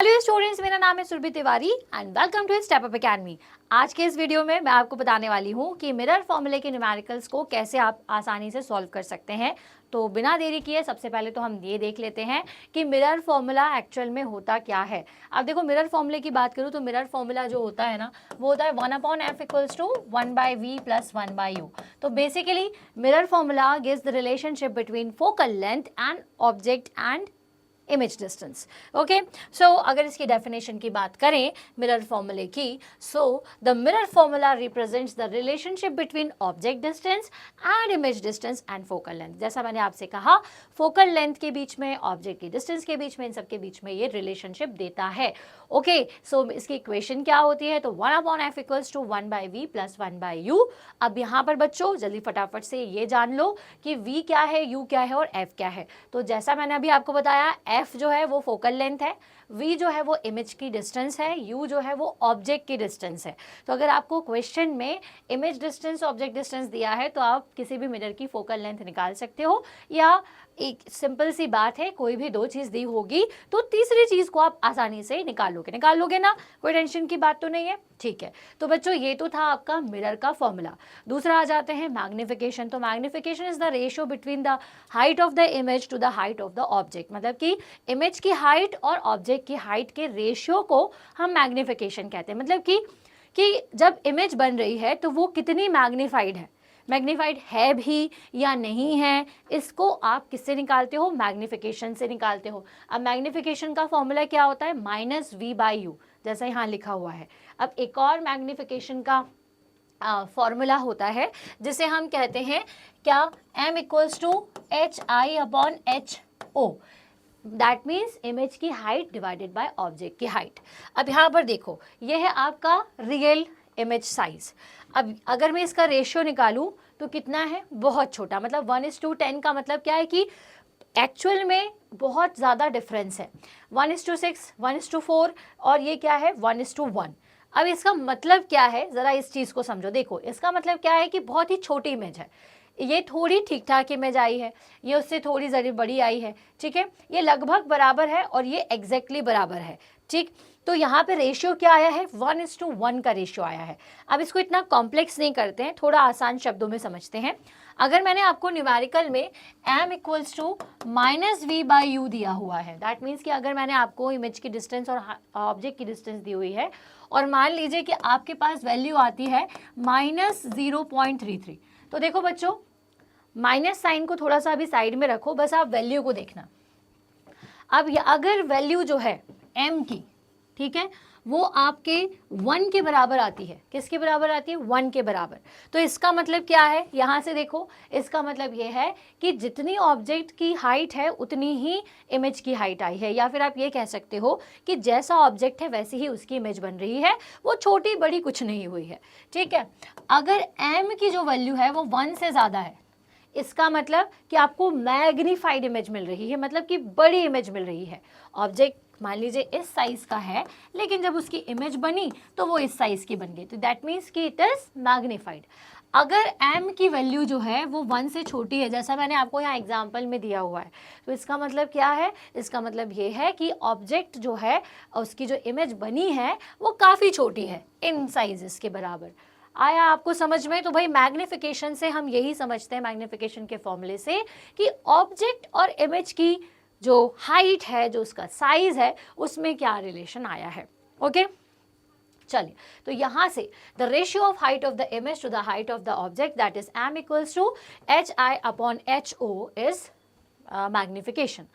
Hello students, मेरा नाम है Surbhi Tiwari and welcome to step up academy. आज के इस वीडियो में मैं आपको बताने वाली हूँ कि मिरर फॉर्मूले के न्यूमेरिकल्स को कैसे आप आसानी से सॉल्व कर सकते हैं। तो बिना देरी किए सबसे पहले तो हम ये देख लेते हैं कि मिरर फॉर्मूला एक्चुअल में होता क्या है। अब देखो, मिरर फॉर्मूले की बात करूँ तो मिरर फॉर्मूला जो होता है ना, वो होता है 1/f equals to 1/v plus 1/u। तो basically mirror formula gives the relationship between focal length and object and image distance. Okay, so अगर इसकी डेफिनेशन की बात करें मिरर फॉर्मूले की, so the mirror formula represents the relationship between object distance and image distance and focal length. जैसा मैंने आपसे कहा, फोकल लेंथ के बीच में, ऑब्जेक्ट की डिस्टेंस के बीच में, इन सबके बीच में ये रिलेशनशिप देता है। ओके, सो इसकी इक्वेशन क्या होती है? तो 1/f equals to 1/v plus 1/u। अब यहाँ पर बच्चों जल्दी फटाफट से ये जान लो कि v क्या है, u क्या है और f क्या है। तो जैसा मैंने अभी आपको बताया, f जो है वो फोकल लेंथ है, v जो है वो इमेज की डिस्टेंस है, u जो है वो ऑब्जेक्ट की डिस्टेंस है। तो अगर आपको क्वेश्चन में इमेज डिस्टेंस ऑब्जेक्ट डिस्टेंस दिया है तो आप किसी भी मिरर की फोकल लेंथ निकाल सकते हो, या एक सिंपल सी बात है, कोई भी दो चीज़ दी होगी तो तीसरी चीज़ को आप आसानी से निकाल लोगे ना, कोई टेंशन की बात तो नहीं है। ठीक है, तो बच्चों ये तो था आपका मिरर का फॉर्मूला। दूसरा आ जाते हैं मैग्निफिकेशन। तो magnification is the ratio between the height of the image to the height of the object. मतलब कि इमेज की हाइट और ऑब्जेक्ट की हाइट के रेशियो को हम मैग्निफिकेशन कहते हैं। मतलब कि जब इमेज बन रही है तो वो कितनी मैग्नीफाइड है भी या नहीं है, इसको आप किससे निकालते हो? मैग्निफिकेशन से निकालते हो। अब मैग्निफिकेशन का फॉर्मूला क्या होता है? -v/u, जैसा यहाँ लिखा हुआ है। अब एक और मैग्निफिकेशन का फॉर्मूला होता है जिसे हम कहते हैं क्या? m equals to hi/ho। That means image की हाइट डिवाइडेड बाय ऑब्जेक्ट की हाइट। अब यहाँ पर देखो, ये है आपका रियल इमेज साइज। अब अगर मैं इसका रेशियो निकालूं तो कितना है? बहुत छोटा। मतलब 1:10 का मतलब क्या है कि एक्चुअल में बहुत ज़्यादा डिफरेंस है। 1:6, 1:4 और ये क्या है? 1:1। अब इसका मतलब क्या है, ज़रा इस चीज़ को समझो। देखो, इसका मतलब क्या है कि बहुत ही छोटी इमेज है, ये थोड़ी ठीक ठाक इमेज आई है, ये उससे थोड़ी ज़री बड़ी आई है। ठीक है, ये लगभग बराबर है और ये एग्जैक्टली बराबर है। ठीक, तो यहाँ पे रेशियो क्या आया है? 1:1 का रेशियो आया है। अब इसको इतना कॉम्प्लेक्स नहीं करते हैं, थोड़ा आसान शब्दों में समझते हैं। अगर मैंने आपको न्यूमेरिकल में m इक्वल्स टू -v/u दिया हुआ है, दैट मीन्स कि अगर मैंने आपको इमेज की डिस्टेंस और ऑब्जेक्ट की डिस्टेंस दी हुई है और मान लीजिए कि आपके पास वैल्यू आती है -0.33। तो देखो बच्चों, माइनस साइन को थोड़ा सा अभी साइड में रखो, बस आप वैल्यू को देखना। अब अगर वैल्यू जो है m की, ठीक है, वो आपके 1 के बराबर आती है। किसके बराबर आती है? 1 के बराबर। तो इसका मतलब क्या है? यहाँ से देखो, इसका मतलब ये है कि जितनी ऑब्जेक्ट की हाइट है उतनी ही इमेज की हाइट आई है, या फिर आप ये कह सकते हो कि जैसा ऑब्जेक्ट है वैसी ही उसकी इमेज बन रही है, वो छोटी बड़ी कुछ नहीं हुई है। ठीक है, अगर m की जो वैल्यू है वो 1 से ज़्यादा है, इसका मतलब कि आपको मैग्नीफाइड इमेज मिल रही है, मतलब कि बड़ी इमेज मिल रही है। ऑब्जेक्ट मान लीजिए इस साइज का है, लेकिन जब उसकी इमेज बनी तो वो इस साइज की बन गई, तो दैट मीन्स कि इट इज मैग्नीफाइड। अगर m की वैल्यू जो है वो 1 से छोटी है, जैसा मैंने आपको यहाँ एग्जांपल में दिया हुआ है, तो इसका मतलब क्या है? इसका मतलब ये है कि ऑब्जेक्ट जो है, उसकी जो इमेज बनी है वो काफ़ी छोटी है, इन साइजेस के बराबर। आया आपको समझ में? तो भाई मैग्निफिकेशन से हम यही समझते हैं, मैग्निफिकेशन के फॉर्मूले से, कि ऑब्जेक्ट और इमेज की जो हाइट है, जो उसका साइज है, उसमें क्या रिलेशन आया है। ओके, चलिए, तो यहाँ से the ratio of height of the image to the height of the object, that is m equals to hi/ho is magnification.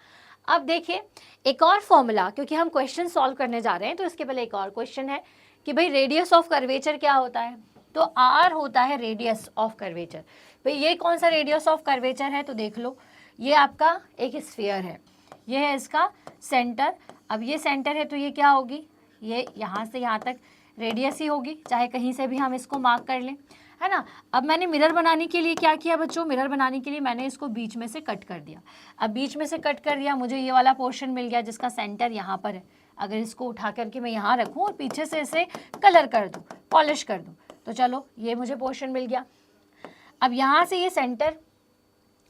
अब देखिए एक और फॉर्मूला, क्योंकि हम क्वेश्चन सॉल्व करने जा रहे हैं तो इसके पहले एक और क्वेश्चन है कि भाई रेडियस ऑफ कर्वेचर क्या होता है? तो r होता है रेडियस ऑफ कर्वेचर। भाई ये कौन सा रेडियस ऑफ कर्वेचर है? तो देख लो, ये आपका एक स्फीयर है, ये है इसका सेंटर। अब ये सेंटर है तो ये क्या होगी? ये यहाँ से यहाँ तक रेडियस ही होगी, चाहे कहीं से भी हम इसको मार्क कर लें, है ना। अब मैंने मिरर बनाने के लिए क्या किया बच्चों? मिरर बनाने के लिए मैंने इसको बीच में से कट कर दिया। अब बीच में से कट कर दिया, मुझे ये वाला पोर्शन मिल गया जिसका सेंटर यहाँ पर है। अगर इसको उठा करके मैं यहाँ रखूँ और पीछे से इसे कलर कर दूँ, पॉलिश कर दूँ, तो चलो ये मुझे पोर्शन मिल गया। अब यहाँ से ये सेंटर,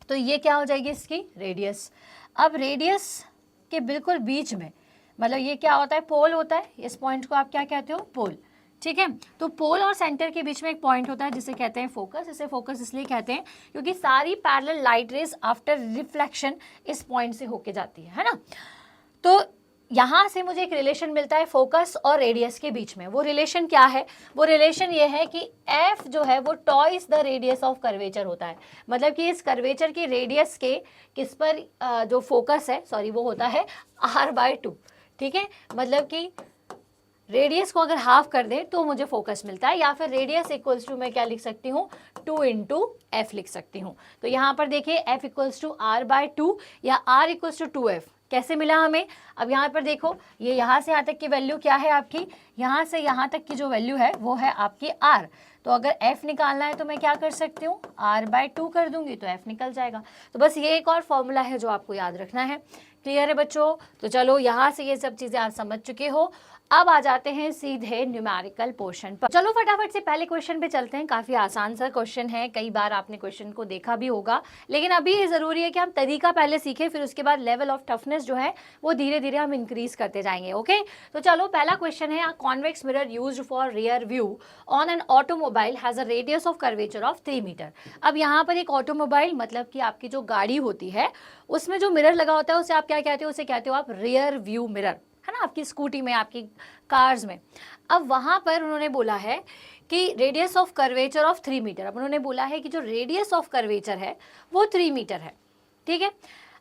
तो ये क्या हो जाएगी? इसकी रेडियस। अब रेडियस के बिल्कुल बीच में मतलब ये क्या होता है, पोल होता है, इस पॉइंट को आप क्या कहते हो, पोल, ठीक है। तो पोल और सेंटर के बीच में एक पॉइंट होता है जिसे कहते हैं फोकस। इसे फोकस इसलिए कहते हैं क्योंकि सारी parallel light rays after reflection इस पॉइंट से होके जाती है ना। तो यहाँ से मुझे एक रिलेशन मिलता है फोकस और रेडियस के बीच में। वो रिलेशन क्या है, वो रिलेशन ये है कि एफ जो है वो twice the radius of curvature होता है। मतलब कि इस कर्वेचर के रेडियस के किस पर जो फोकस है, सॉरी, वो होता है r/2, ठीक है। मतलब कि रेडियस को अगर हाफ कर दे तो मुझे फोकस मिलता है, या फिर रेडियस इक्वल्स टू मैं क्या लिख सकती हूँ, 2 इंटू एफ लिख सकती हूँ। तो यहाँ पर देखिए f इक्वल्स टू r/2 या r इक्वल्स टू 2f कैसे मिला हमें। अब यहाँ पर देखो, ये यहाँ से यहाँ तक की वैल्यू क्या है आपकी, यहाँ से यहाँ तक की जो वैल्यू है वो है आपकी r। तो अगर f निकालना है तो मैं क्या कर सकती हूँ, r/2 कर दूंगी तो f निकल जाएगा। तो बस ये एक और फॉर्मूला है जो आपको याद रखना है। क्लियर है बच्चों। तो चलो यहाँ से ये सब चीज़ें आप समझ चुके हो। अब आ जाते हैं सीधे न्यूमेरिकल पोर्शन पर। चलो फटाफट से पहले क्वेश्चन पे चलते हैं। काफ़ी आसान सा क्वेश्चन है, कई बार आपने क्वेश्चन को देखा भी होगा, लेकिन अभी ये ज़रूरी है कि हम तरीका पहले सीखें, फिर उसके बाद लेवल ऑफ टफनेस जो है वो धीरे धीरे हम इंक्रीज करते जाएंगे। ओके, तो चलो पहला क्वेश्चन है, convex mirror used for rear view on an automobile has a radius of curvature of 3 metre. अब यहाँ पर एक ऑटोमोबाइल मतलब कि आपकी जो गाड़ी होती है उसमें जो मिरर लगा होता है उसे आप क्या कहते हो, उसे कहते हो आप रियर व्यू मिरर, है ना, आपकी स्कूटी में, आपकी कार्स में। अब वहाँ पर उन्होंने बोला है कि radius of curvature of 3 metre. अब उन्होंने बोला है कि जो रेडियस ऑफ कर्वेचर है वो 3 मीटर है, ठीक है।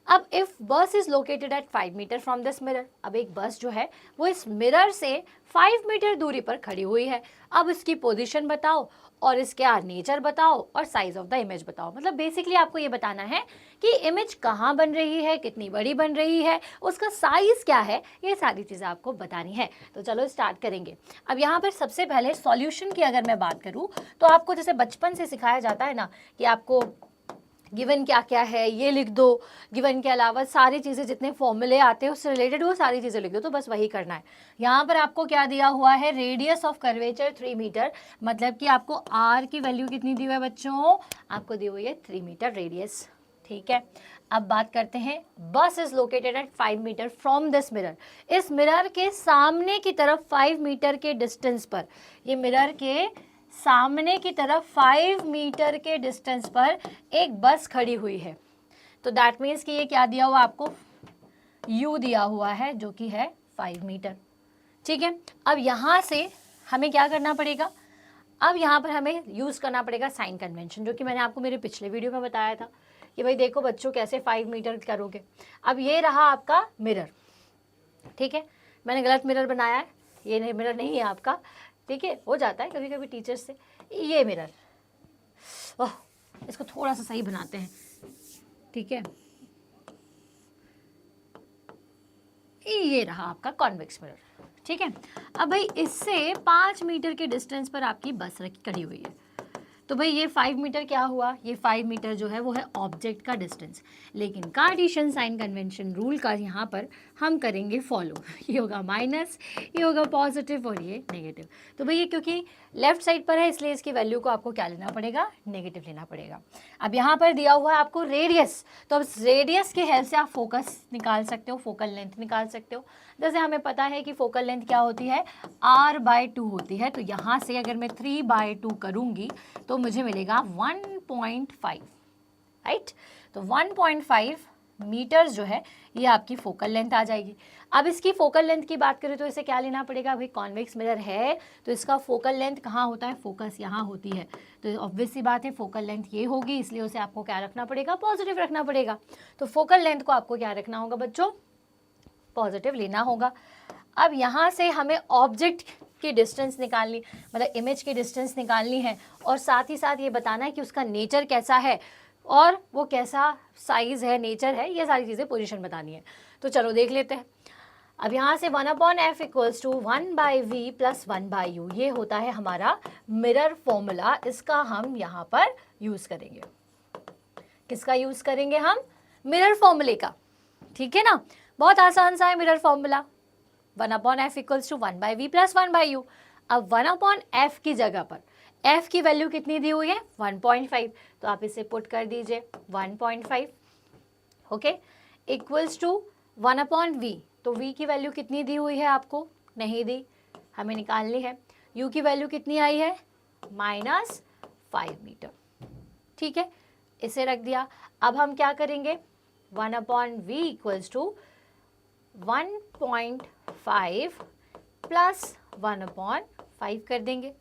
अब if bus is located at 5 metre from this mirror, अब एक बस जो है वो इस मिरर से 5 मीटर दूरी पर खड़ी हुई है। अब इसकी पोजीशन बताओ और इसके नेचर बताओ और साइज ऑफ द इमेज बताओ। मतलब बेसिकली आपको ये बताना है कि इमेज कहाँ बन रही है, कितनी बड़ी बन रही है, उसका साइज क्या है, ये सारी चीज़ें आपको बतानी है। तो चलो स्टार्ट करेंगे। अब यहाँ पर सबसे पहले सॉल्यूशन की अगर मैं बात करूँ तो आपको जैसे बचपन से सिखाया जाता है ना कि आपको गिवन क्या क्या है ये लिख दो, गिवन के अलावा सारी चीज़ें जितने फॉर्मूले आते हैं उससे रिलेटेड वो सारी चीज़ें लिख दो। तो बस वही करना है। यहाँ पर आपको क्या दिया हुआ है, रेडियस ऑफ कर्वेचर 3 मीटर, मतलब कि आपको r की वैल्यू कितनी दी हुई है बच्चों, आपको दी हुई है 3 मीटर रेडियस, ठीक है। अब बात करते हैं, bus is located at 5 metre from this mirror. इस मिरर के सामने की तरफ 5 मीटर के डिस्टेंस पर, ये मिरर के सामने की तरफ 5 मीटर के डिस्टेंस पर एक बस खड़ी हुई है। तो दैट मीन्स कि ये क्या दिया हुआ आपको, u दिया हुआ है जो कि है 5 मीटर, ठीक है। अब यहाँ से हमें क्या करना पड़ेगा, अब यहाँ पर हमें यूज़ करना पड़ेगा साइन कन्वेंशन, जो कि मैंने आपको मेरे पिछले वीडियो में बताया था कि भाई देखो बच्चों कैसे 5 मीटर करोगे। अब ये रहा आपका मिरर, ठीक है। मैंने गलत मिरर बनाया है, ये मिरर नहीं है आपका, ठीक है, हो जाता है कभी कभी टीचर्स से। ये मिरर, ओह इसको थोड़ा सा सही बनाते हैं, ठीक है। ये रहा आपका कॉन्वेक्स मिरर, ठीक है। अब भाई इससे 5 मीटर के डिस्टेंस पर आपकी बस खड़ी हुई है। तो भाई ये 5 मीटर क्या हुआ, ये 5 मीटर जो है वो है ऑब्जेक्ट का डिस्टेंस, लेकिन कार्टेशियन साइन कन्वेंशन रूल का यहाँ पर हम करेंगे फॉलो। ये होगा माइनस, ये होगा पॉजिटिव और ये नेगेटिव। तो भाई ये क्योंकि लेफ्ट साइड पर है इसलिए इसकी वैल्यू को आपको क्या लेना पड़ेगा, नेगेटिव लेना पड़ेगा। अब यहाँ पर दिया हुआ है आपको रेडियस, तो अब रेडियस के हेल्प से आप फोकस निकाल सकते हो, फोकल लेंथ निकाल सकते हो। जैसे हमें पता है कि फोकल लेंथ क्या होती है, r/2 होती है। तो यहाँ से अगर मैं 3/2 करूँगी तो मुझे मिलेगा 1.5, राइट। तो 1.5 मीटर्स जो है ये आपकी फोकल लेंथ आ जाएगी। अब इसकी फोकल लेंथ की बात करें तो इसे क्या लेना पड़ेगा, भाई कॉन्वेक्स मिरर है तो इसका फोकल लेंथ कहाँ होता है, फोकस यहाँ होती है। तो ऑब्वियस सी बात है फोकल लेंथ ये होगी, इसलिए उसे आपको क्या रखना पड़ेगा, पॉजिटिव रखना पड़ेगा। तो फोकल लेंथ को आपको क्या रखना होगा बच्चों, पॉजिटिव लेना होगा। अब यहाँ से हमें ऑब्जेक्ट की डिस्टेंस निकालनी, मतलब इमेज की डिस्टेंस निकालनी है, और साथ ही साथ ये बताना है कि उसका नेचर कैसा है और वो कैसा साइज है, नेचर है, ये सारी चीज़ें पोजीशन बतानी है। तो चलो देख लेते हैं। अब यहाँ से 1/f equals to 1/v plus 1/u, ये होता है हमारा मिरर फॉर्मूला। इसका हम यहाँ पर यूज़ करेंगे, किसका यूज़ करेंगे हम, मिरर फॉर्मूले का, ठीक है ना। बहुत आसान सा है mirror formula, 1/f equals to 1/v plus 1/u। अब 1/f की जगह पर f की वैल्यू कितनी दी हुई है, 1.5, तो आप इसे पुट कर दीजिए 1.5, ओके, इक्वल्स टू 1/v। तो v की वैल्यू कितनी दी हुई है आपको? नहीं दी, हमें निकालनी है। u की वैल्यू कितनी आई है? -5 मीटर। ठीक है, इसे रख दिया। अब हम क्या करेंगे? 1/v इक्वल्स टू 1.5 प्लस 1/5 कर देंगे।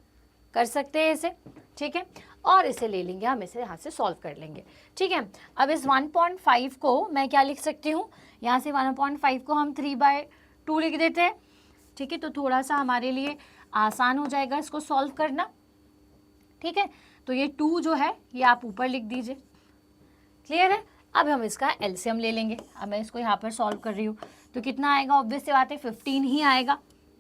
कर सकते हैं इसे, ठीक है, और इसे ले लेंगे, हम इसे यहाँ से सॉल्व कर लेंगे। ठीक है, अब इस 1.5 को मैं क्या लिख सकती हूँ? यहाँ से 1/5 को हम 3/2 लिख देते हैं। ठीक है, तो थोड़ा सा हमारे लिए आसान हो जाएगा इसको सॉल्व करना। ठीक है, तो ये 2 जो है ये आप ऊपर लिख दीजिए। क्लियर है? अब हम इसका एलसीएम ले लेंगे। अब मैं इसको यहाँ पर सॉल्व कर रही हूँ, तो कितना आएगा? ऑब्वियस सी बात है 15 ही आएगा।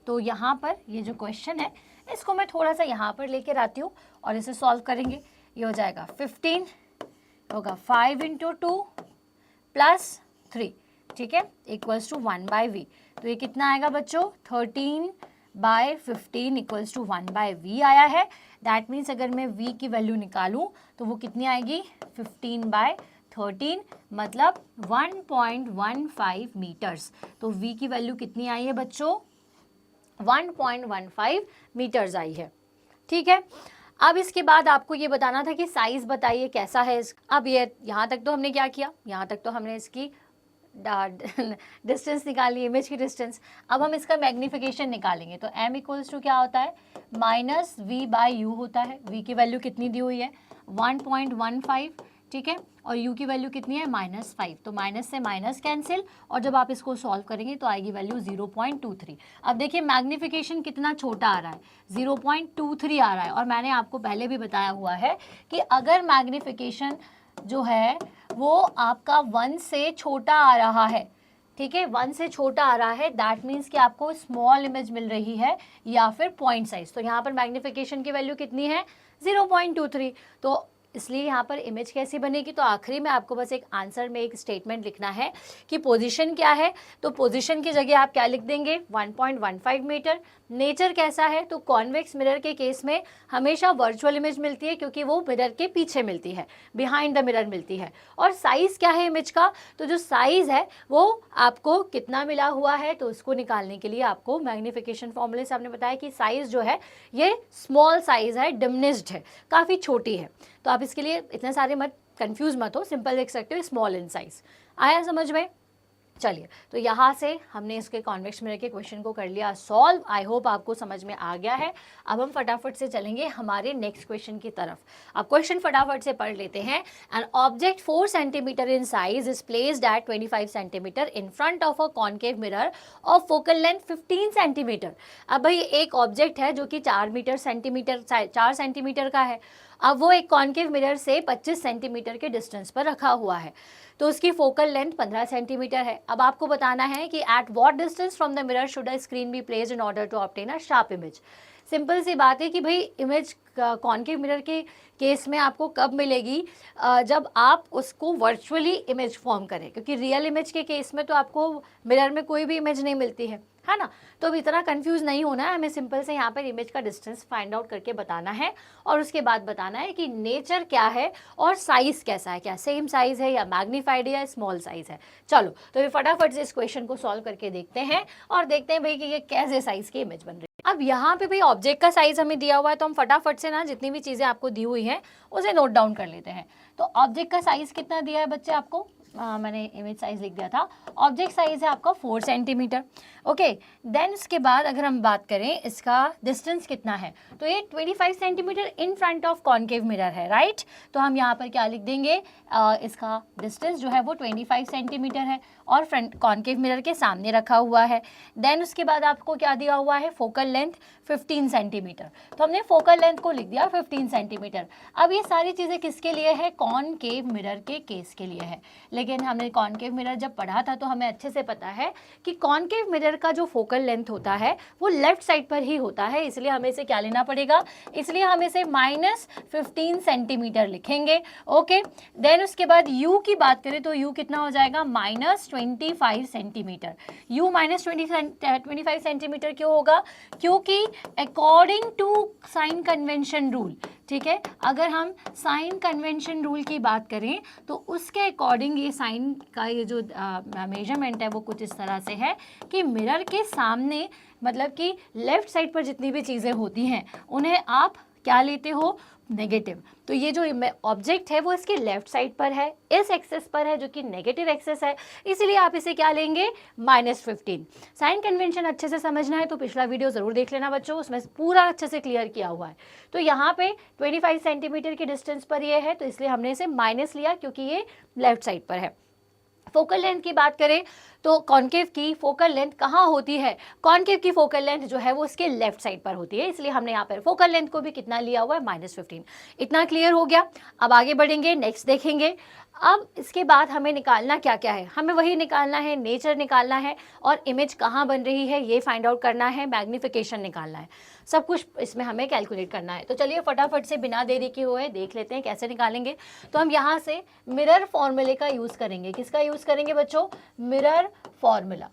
तो यहाँ पर ये जो क्वेश्चन है इसको मैं थोड़ा सा यहाँ पर लेकर आती हूँ और इसे सॉल्व करेंगे। ये हो जाएगा 15 होगा 5 × 2 + 3, ठीक है, इक्वल्स टू 1/v। तो ये कितना आएगा बच्चों? 13/15 इक्वल्स टू 1/v आया है। दैट मीन्स अगर मैं v की वैल्यू निकालूं तो वो कितनी आएगी? 15/13 मतलब 1.15 मीटर्स। तो v की वैल्यू कितनी आई है बच्चों? 1.15 मीटर्स आई है। ठीक है, अब इसके बाद आपको ये बताना था कि साइज बताइए कैसा है अब ये यहाँ तक तो हमने क्या किया? यहाँ तक तो हमने इसकी डिस्टेंस निकाली, इमेज की डिस्टेंस। अब हम इसका मैग्नीफिकेशन निकालेंगे। तो m इक्वल्स टू क्या होता है? -v/u होता है। v की वैल्यू कितनी दी हुई है? 1.15, ठीक है, और u की वैल्यू कितनी है? -5। तो माइनस से माइनस कैंसिल, और जब आप इसको सॉल्व करेंगे तो आएगी वैल्यू 0.23। अब देखिए मैग्नीफिकेशन कितना छोटा आ रहा है, 0.23 आ रहा है। और मैंने आपको पहले भी बताया हुआ है कि अगर मैग्नीफिकेशन जो है वो आपका 1 से छोटा आ रहा है, ठीक है, 1 से छोटा आ रहा है, दैट मीन्स कि आपको स्मॉल इमेज मिल रही है या फिर पॉइंट साइज। तो यहाँ पर मैग्नीफिकेशन की वैल्यू कितनी है? 0.23। तो इसलिए यहाँ पर इमेज कैसी बनेगी? तो आखिरी में आपको बस एक आंसर में एक स्टेटमेंट लिखना है कि पोजीशन क्या है। तो पोजीशन की जगह आप क्या लिख देंगे? 1.15 मीटर। नेचर कैसा है? तो कॉन्वेक्स मिरर के केस में हमेशा वर्चुअल इमेज मिलती है क्योंकि वो मिरर के पीछे मिलती है, बिहाइंड द मिरर मिलती है। और साइज़ क्या है इमेज का? तो जो साइज़ है वो आपको कितना मिला हुआ है, तो उसको निकालने के लिए आपको मैग्नीफिकेशन फॉर्मूले से आपने बताया कि साइज़ जो है ये स्मॉल साइज़ है, डिमिनिश्ड है, काफ़ी छोटी है। तो आप इसके लिए इतने सारे मत कंफ्यूज मत हो, सिंपल लिख सकते हो स्मॉल इन साइज। आया समझ में? चलिए, तो यहाँ से हमने इसके कॉन्वेक्स मिरर के क्वेश्चन को कर लिया सॉल्व। आई होप आपको समझ में आ गया है। अब हम फटाफट से चलेंगे हमारे नेक्स्ट क्वेश्चन की तरफ। अब क्वेश्चन फटाफट से पढ़ लेते हैं। An object 4 centimetre in size is placed at 25 centimetre in front of a concave mirror of focal length 15 centimetre. अब भाई एक ऑब्जेक्ट है जो कि 4 सेंटीमीटर का है। अब वो एक कॉन्केव मिरर से 25 सेंटीमीटर के डिस्टेंस पर रखा हुआ है, तो उसकी फोकल लेंथ 15 सेंटीमीटर है। अब आपको बताना है कि at what distance from the mirror should a screen be placed in order to obtain a sharp image. Simple सी बात है कि भाई इमेज कॉन्केव मिरर के केस में आपको कब मिलेगी? जब आप उसको वर्चुअली इमेज फॉर्म करें, क्योंकि रियल इमेज के केस में तो आपको मिरर में कोई भी इमेज नहीं मिलती है ना। तो अब इतना कंफ्यूज नहीं होना है, हमें सिंपल से यहाँ पर इमेज का डिस्टेंस फाइंड आउट करके बताना है और उसके बाद बताना है कि नेचर क्या है और साइज कैसा है, क्या सेम साइज है या मैग्नीफाइड या स्मॉल साइज है। चलो तो फिर फटाफट से इस क्वेश्चन को सॉल्व करके देखते हैं और देखते हैं भाई कि ये कैसे साइज की इमेज बन रही है। अब यहाँ पे भाई ऑब्जेक्ट का साइज हमें दिया हुआ है, तो हम फटाफट से ना जितनी भी चीजें आपको दी हुई हैं उसे नोट डाउन कर लेते हैं। तो ऑब्जेक्ट का साइज कितना दिया है बच्चे आपको? मैंने इमेज साइज लिख दिया था। ऑब्जेक्ट साइज है आपका 4 सेंटीमीटर। ओके, देन उसके बाद अगर हम बात करें इसका डिस्टेंस कितना है, तो ये 25 centimetre in front of concave mirror है, राइट। तो हम यहाँ पर क्या लिख देंगे? इसका डिस्टेंस जो है वो 25 सेंटीमीटर है और फ्रंट कॉन्केव मिरर के सामने रखा हुआ है। देन उसके बाद आपको क्या दिया हुआ है? Focal length 15 centimetre. तो हमने फोकल लेंथ को लिख दिया 15 सेंटीमीटर। अब ये सारी चीज़ें किसके लिए है? कॉन्केव मिरर के केस के लिए है। लेकिन हमने कॉन्केव मिरर जब पढ़ा था तो हमें अच्छे से पता है कि कॉन्केव मिरर का जो फोकल लेंथ होता है वो लेफ्ट साइड पर ही होता है, इसलिए हमें इसे क्या लेना पड़ेगा? इसलिए हम इसे -15 सेंटीमीटर लिखेंगे। ओके, देन उसके बाद u की बात करें तो u कितना हो जाएगा? -25 सेंटीमीटर। u -25 सेंटीमीटर क्यों होगा? क्योंकि according to sign convention rule, ठीक है, अगर हम साइन कन्वेंशन रूल की बात करें तो उसके अकॉर्डिंग ये साइन का ये जो मेजरमेंट है वो कुछ इस तरह से है कि मिरर के सामने मतलब कि लेफ्ट साइड पर जितनी भी चीज़ें होती हैं उन्हें आप क्या लेते हो, नेगेटिव। तो ये जो ऑब्जेक्ट है वो इसके लेफ्ट साइड पर है, इस एक्सेस पर है जो कि नेगेटिव एक्सेस है, इसीलिए आप इसे क्या लेंगे, -15। साइन कन्वेंशन अच्छे से समझना है तो पिछला वीडियो ज़रूर देख लेना बच्चों, उसमें पूरा अच्छे से क्लियर किया हुआ है। तो यहाँ पे 25 सेंटीमीटर की डिस्टेंस पर ये है तो इसलिए हमने इसे माइनस लिया क्योंकि ये लेफ्ट साइड पर है। फोकल लेंथ की बात करें तो कॉन्केव की फोकल लेंथ कहाँ होती है, कॉन्केव की फोकल लेंथ जो है वो इसके लेफ्ट साइड पर होती है, इसलिए हमने यहाँ पर फोकल लेंथ को भी कितना लिया हुआ है, -15। इतना क्लियर हो गया। अब आगे बढ़ेंगे, नेक्स्ट देखेंगे। अब इसके बाद हमें निकालना क्या क्या है, हमें वही निकालना है, नेचर निकालना है और इमेज कहाँ बन रही है ये फाइंड आउट करना है, मैग्नीफिकेशन निकालना है, सब कुछ इसमें हमें कैलकुलेट करना है। तो चलिए फटाफट से बिना देरी के हुए देख लेते हैं कैसे निकालेंगे। तो हम यहाँ से मिरर फॉर्मूले का यूज़ करेंगे। किसका यूज़ करेंगे बच्चों, मिरर फॉर्मूला,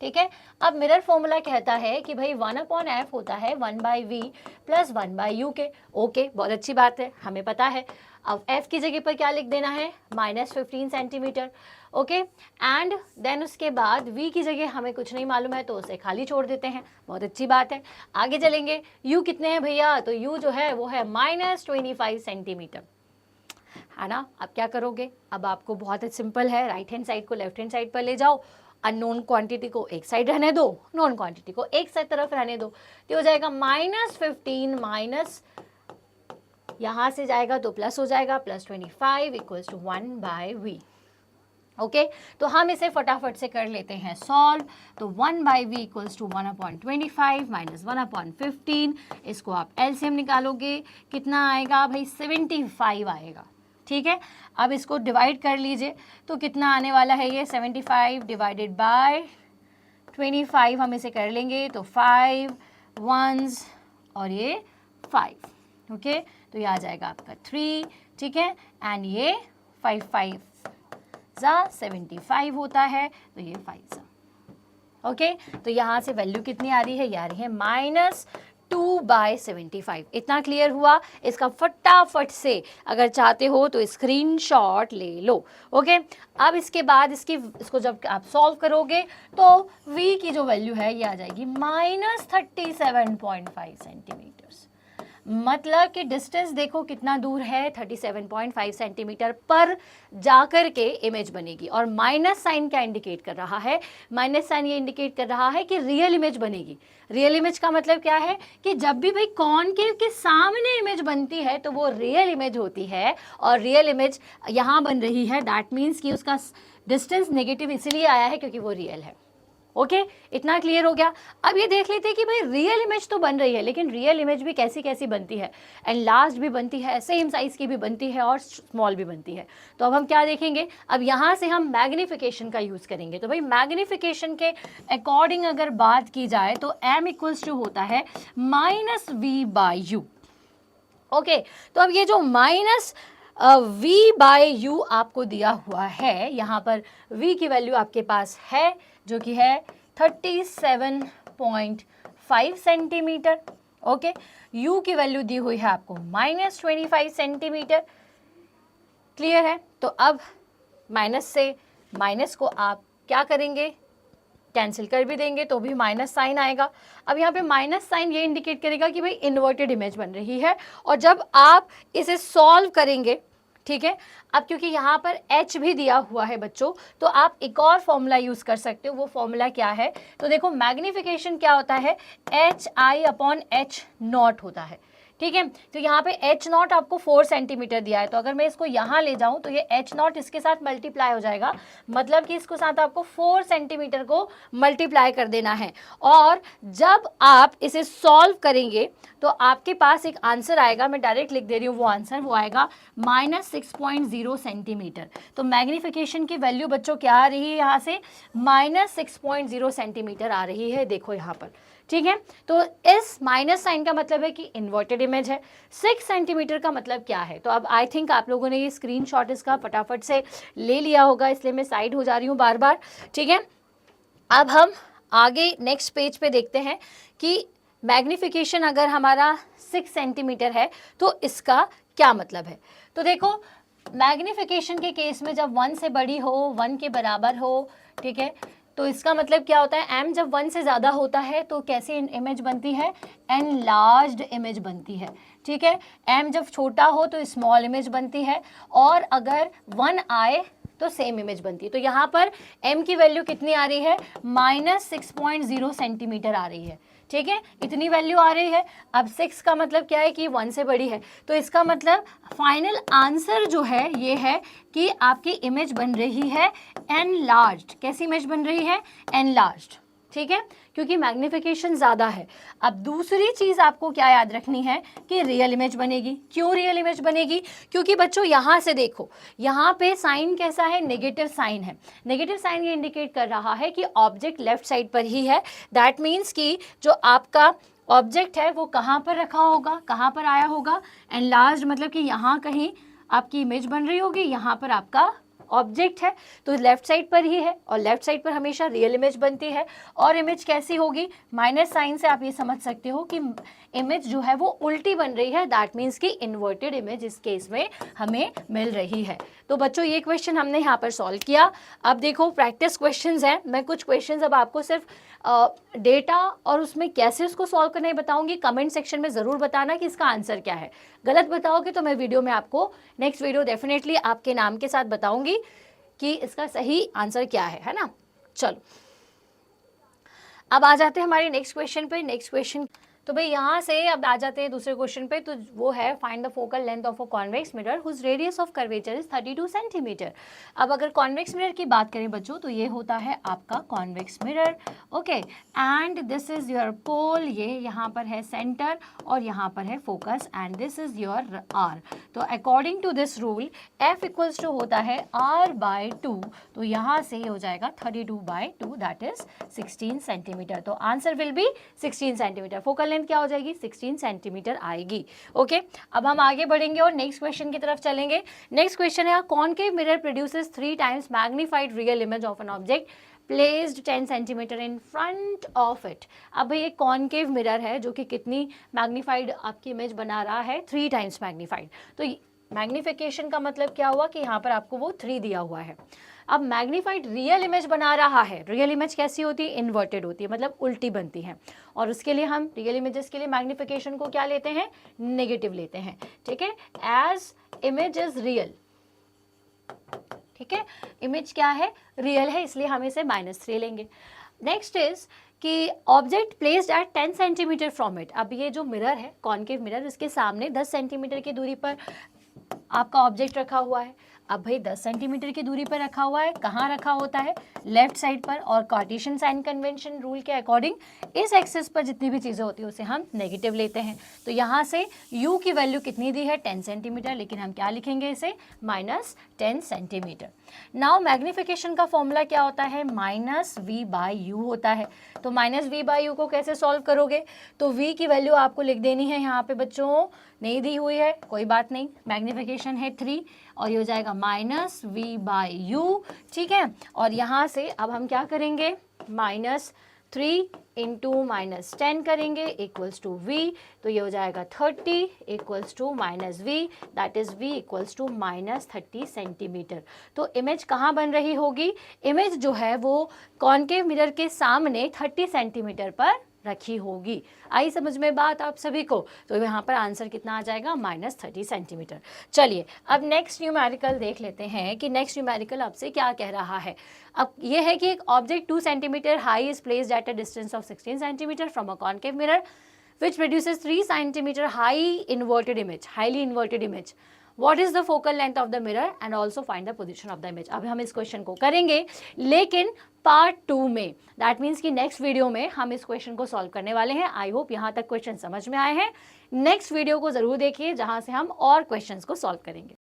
ठीक है। अब मिरर फॉर्मूला कहता है कि भाई 1/f होता है 1/v + 1/u के। ओके, बहुत अच्छी बात है, हमें पता है। अब f की जगह पर क्या लिख देना है, -15 सेंटीमीटर। ओके, एंड देन उसके बाद v की जगह हमें कुछ नहीं मालूम है तो उसे खाली छोड़ देते हैं, बहुत अच्छी बात है। आगे चलेंगे, u कितने हैं भैया, तो u जो है वो है -25 सेंटीमीटर, है ना। अब क्या करोगे, अब आपको बहुत सिंपल है, राइट हैंड साइड को लेफ्ट हैंड साइड पर ले जाओ, अननोन क्वांटिटी को एक साइड रहने दो, नोन क्वांटिटी को एक साइड तरफ रहने दो, तो हो जाएगा -15 माइनस यहाँ से जाएगा तो प्लस हो जाएगा, +25 = 1/v। ओके, तो हम इसे फटाफट से कर लेते हैं सॉल्व। तो 1/v = 1/25 - 1/15, इसको आप एलसीएम निकालोगे, कितना आएगा भाई, 75 आएगा, ठीक है। अब इसको डिवाइड कर लीजिए तो कितना आने वाला है ये, 75 / 25 हम इसे कर लेंगे तो 5 1s और ये 5, ओके, तो ये आ जाएगा आपका 3, ठीक है, एंड ये 5 5 75 होता है तो ये 5 ओके। तो यहाँ से वैल्यू कितनी आ रही है, ये आ रही है -2/75। इतना क्लियर हुआ। इसका फटाफट से अगर चाहते हो तो स्क्रीनशॉट ले लो। ओके, अब इसके बाद इसको जब आप सॉल्व करोगे तो v की जो वैल्यू है ये आ जाएगी -37.5 सेंटीमीटर। मतलब कि डिस्टेंस देखो कितना दूर है, 37.5 सेंटीमीटर पर जाकर के इमेज बनेगी। और माइनस साइन क्या इंडिकेट कर रहा है, माइनस साइन ये इंडिकेट कर रहा है कि रियल इमेज बनेगी। रियल इमेज का मतलब क्या है कि जब भी भाई कॉनकेव के सामने इमेज बनती है तो वो रियल इमेज होती है, और रियल इमेज यहाँ बन रही है, दैट मीन्स कि उसका डिस्टेंस नेगेटिव इसलिए आया है क्योंकि वो रियल है। ओके, इतना क्लियर हो गया। अब ये देख लेते हैं कि भाई रियल इमेज तो बन रही है, लेकिन रियल इमेज भी कैसी कैसी बनती है, एंड लार्ज भी बनती है, सेम साइज की भी बनती है और स्मॉल भी बनती है। तो अब हम क्या देखेंगे, अब यहाँ से हम मैग्नीफिकेशन का यूज़ करेंगे। तो भाई मैग्नीफिकेशन के अकॉर्डिंग अगर बात की जाए तो m = होता है -v/u। ओके, तो अब ये जो -v/u आपको दिया हुआ है, यहाँ पर v की वैल्यू आपके पास है जो कि है 37.5 सेंटीमीटर। ओके, u की वैल्यू दी हुई है आपको -25 सेंटीमीटर। क्लियर है। तो अब माइनस से माइनस को आप क्या करेंगे, कैंसिल कर भी देंगे तो भी माइनस साइन आएगा। अब यहाँ पे माइनस साइन ये इंडिकेट करेगा कि भाई इन्वर्टेड इमेज बन रही है। और जब आप इसे सॉल्व करेंगे, ठीक है, अब क्योंकि यहाँ पर h भी दिया हुआ है बच्चों, तो आप एक और फॉर्मूला यूज़ कर सकते हो। वो फॉर्मूला क्या है, तो देखो मैग्नीफिकेशन क्या होता है, HI/H0 होता है, ठीक है। तो यहाँ पे H0 आपको 4 सेंटीमीटर दिया है, तो अगर मैं इसको यहाँ ले जाऊँ तो ये H0 इसके साथ मल्टीप्लाई हो जाएगा, मतलब कि इसको साथ आपको 4 सेंटीमीटर को मल्टीप्लाई कर देना है। और जब आप इसे सॉल्व करेंगे तो आपके पास एक आंसर आएगा, मैं डायरेक्ट लिख दे रही हूँ वो आंसर, वो आएगा -6.0 सेंटीमीटर। तो मैग्नीफिकेशन की वैल्यू बच्चों क्या आ रही है, यहाँ से -6.0 सेंटीमीटर आ रही है, देखो यहाँ पर, ठीक है। तो इस माइनस साइन का मतलब है कि इन्वर्टेड इमेज है। 6 सेंटीमीटर का मतलब क्या है, तो अब आई थिंक आप लोगों ने ये स्क्रीनशॉट इसका फटाफट से ले लिया होगा, इसलिए मैं साइड हो जा रही हूँ बार बार, ठीक है। अब हम आगे नेक्स्ट पेज पे देखते हैं कि मैग्निफिकेशन अगर हमारा 6 सेंटीमीटर है तो इसका क्या मतलब है। तो देखो मैग्निफिकेशन के केस में जब 1 से बड़ी हो, 1 के बराबर हो, ठीक है, तो इसका मतलब क्या होता है, m जब 1 से ज़्यादा होता है तो कैसी इमेज बनती है, एनलार्ज्ड इमेज बनती है, ठीक है। m जब छोटा हो तो स्मॉल इमेज बनती है, और अगर 1 आए तो सेम इमेज बनती है। तो यहाँ पर m की वैल्यू कितनी आ रही है, -6.0 सेंटीमीटर आ रही है, ठीक है, इतनी वैल्यू आ रही है। अब 6 का मतलब क्या है कि 1 से बड़ी है, तो इसका मतलब फाइनल आंसर जो है ये है कि आपकी इमेज बन रही है एनलार्ज्ड। कैसी इमेज बन रही है, एनलार्ज्ड, ठीक है, क्योंकि मैग्निफिकेशन ज़्यादा है। अब दूसरी चीज़ आपको क्या याद रखनी है कि रियल इमेज बनेगी। क्यों रियल इमेज बनेगी, क्योंकि बच्चों यहाँ से देखो, यहाँ पे साइन कैसा है, नेगेटिव साइन है। नेगेटिव साइन ये इंडिकेट कर रहा है कि ऑब्जेक्ट लेफ्ट साइड पर ही है। दैट मीन्स कि जो आपका ऑब्जेक्ट है वो कहाँ पर रखा होगा, कहाँ पर आया होगा, एनलार्ज्ड, मतलब कि यहाँ कहीं आपकी इमेज बन रही होगी, यहाँ पर आपका ऑब्जेक्ट है तो लेफ्ट साइड पर ही है, और लेफ्ट साइड पर हमेशा रियल इमेज बनती है। और इमेज कैसी होगी, माइनस साइन से आप ये समझ सकते हो कि इमेज जो है वो उल्टी बन रही है। दैट मीन्स कि इन्वर्टेड इमेज इस केस में हमें मिल रही है। तो बच्चों ये क्वेश्चन हमने यहाँ पर सॉल्व किया। अब देखो प्रैक्टिस क्वेश्चंस हैं, मैं कुछ क्वेश्चंस अब आपको सिर्फ डेटा और उसमें कैसे उसको सॉल्व करना है बताऊंगी। कमेंट सेक्शन में ज़रूर बताना कि इसका आंसर क्या है। गलत बताओगे तो मैं वीडियो में आपको नेक्स्ट वीडियो डेफिनेटली आपके नाम के साथ बताऊंगी कि इसका सही आंसर क्या है ना। चलो अब आ जाते हैं हमारे नेक्स्ट क्वेश्चन पे। नेक्स्ट क्वेश्चन तो भाई यहाँ से अब आ जाते हैं दूसरे क्वेश्चन पे। तो वो है find the focal length of a convex mirror whose radius of curvature is 32 centimetre. अब अगर कॉन्वेक्स मिरर की बात करें बच्चों तो ये होता है आपका convex mirror, okay, and this is your pole, ये यहाँ पर है सेंटर और यहाँ पर है focus, and this is your R. तो according to this rule F equals to होता है R/2, तो यहाँ से हो जाएगा 32/2 दैट इज 16 सेंटीमीटर। तो answer will be 16 centimetre. Focal length क्या हो जाएगी, 16 सेंटीमीटर आएगी, ओके। अब हम आगे बढ़ेंगे और नेक्स्ट क्वेश्चन की तरफ चलेंगे। नेक्स्ट क्वेश्चन है concave mirror produces 3 times magnified real image of an object placed 10 centimetre in front of it. अब ये कॉनकेव मिरर है जो कि कितनी मैग्नीफाइड आपकी इमेज बना रहा है, 3 टाइम्स मैग्नीफाइड। तो मैग्निफिकेशन का मतलब क्या हुआ कि यहाँ पर आपको वो 3 दिया हुआ है। अब मैग्नीफाइड रियल इमेज बना रहा है। रियल इमेज कैसी होती है, इन्वर्टेड होती है, मतलब उल्टी बनती है, और उसके लिए हम रियल इमेजेस के लिए मैग्निफिकेशन को क्या लेते हैं, नेगेटिव लेते हैं, ठीक है। एज इमेज इज रियल, ठीक है, इमेज क्या है, रियल है, इसलिए हम इसे -3 लेंगे। नेक्स्ट इज कि object placed at 10 centimetre from it. अब ये जो मिरर है कॉनकेव मिरर, इसके सामने 10 सेंटीमीटर की दूरी पर आपका ऑब्जेक्ट रखा हुआ है। अब भाई 10 सेंटीमीटर की दूरी पर रखा हुआ है, कहाँ रखा होता है, लेफ्ट साइड पर, और कार्टेशियन साइन कन्वेंशन रूल के अकॉर्डिंग इस एक्सिस पर जितनी भी चीज़ें होती है उसे हम नेगेटिव लेते हैं। तो यहाँ से u की वैल्यू कितनी दी है, 10 सेंटीमीटर, लेकिन हम क्या लिखेंगे इसे, -10 सेंटीमीटर। नाउ मैग्निफिकेशन का फॉर्मूला क्या होता है, -v/u होता है। तो -v/u को कैसे सॉल्व करोगे, तो v की वैल्यू आपको लिख देनी है, यहाँ पे बच्चों नहीं दी हुई है, कोई बात नहीं, मैग्निफिकेशन है 3 और ये हो जाएगा -v/u, ठीक है। और यहाँ से अब हम क्या करेंगे, -3 इंटू -10 करेंगे इक्वल्स टू v, तो ये हो जाएगा 30 equals to -v, that is v equals to -30 centimetre. तो इमेज कहाँ बन रही होगी, इमेज जो है वो कॉनकेव मिरर के सामने 30 सेंटीमीटर पर रखी होगी। आई समझ में बात आप सभी को। तो यहाँ पर आंसर कितना आ जाएगा, -30 सेंटीमीटर। चलिए अब नेक्स्ट न्यूमेरिकल देख लेते हैं कि नेक्स्ट न्यूमेरिकल आपसे क्या कह रहा है। अब ये है कि एक object 2 centimetre high is placed at a distance of 16 centimetre from a concave mirror which produces 3 centimeter high inverted image, highly inverted image. What is the focal length of the mirror and also find the position of the image. अब हम इस question को करेंगे लेकिन part 2 में, that means कि next video में हम इस क्वेश्चन को सॉल्व करने वाले हैं। आई होप यहाँ तक क्वेश्चन समझ में आए हैं। नेक्स्ट वीडियो को जरूर देखिए जहाँ से हम और क्वेश्चंस को सॉल्व करेंगे।